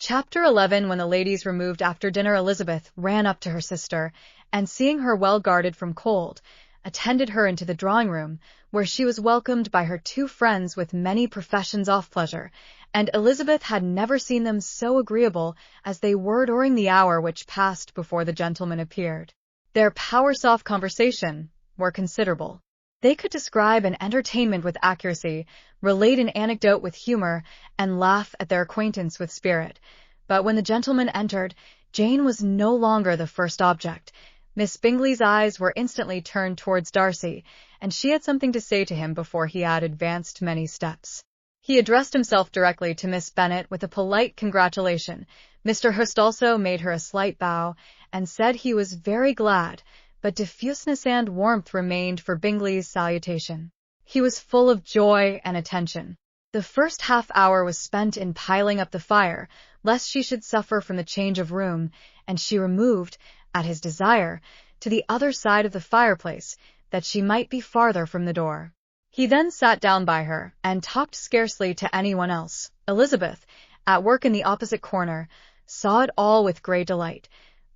Chapter 11. When the ladies removed after dinner, Elizabeth ran up to her sister, and seeing her well guarded from cold, attended her into the drawing-room, where she was welcomed by her two friends with many professions of pleasure, and Elizabeth had never seen them so agreeable as they were during the hour which passed before the gentlemen appeared. Their powers of conversation were considerable. They could describe an entertainment with accuracy, relate an anecdote with humor, and laugh at their acquaintance with spirit. But when the gentlemen entered, Jane was no longer the first object. Miss Bingley's eyes were instantly turned towards Darcy, and she had something to say to him before he had advanced many steps. He addressed himself directly to Miss Bennet with a polite congratulation. Mr. Hurst also made her a slight bow, and said he was very glad, but diffuseness and warmth remained for Bingley's salutation. He was full of joy and attention. The first half-hour was spent in piling up the fire, lest she should suffer from the change of room, and she removed, at his desire, to the other side of the fireplace, that she might be farther from the door. He then sat down by her, and talked scarcely to anyone else. Elizabeth, at work in the opposite corner, saw it all with great delight.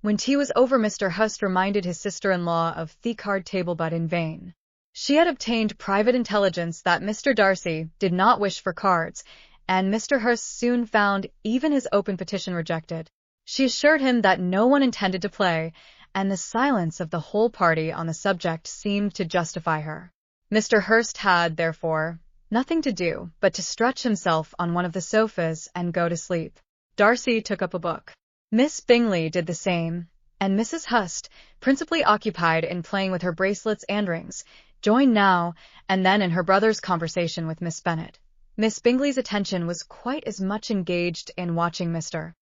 When tea was over, Mr. Hurst reminded his sister-in-law of the card table, but in vain. She had obtained private intelligence that Mr. Darcy did not wish for cards, and Mr. Hurst soon found even his open petition rejected. She assured him that no one intended to play, and the silence of the whole party on the subject seemed to justify her. Mr. Hurst had, therefore, nothing to do but to stretch himself on one of the sofas and go to sleep. Darcy took up a book. Miss Bingley did the same, and Mrs. Hurst, principally occupied in playing with her bracelets and rings, joined now and then in her brother's conversation with Miss Bennet. Miss Bingley's attention was quite as much engaged in watching Mr.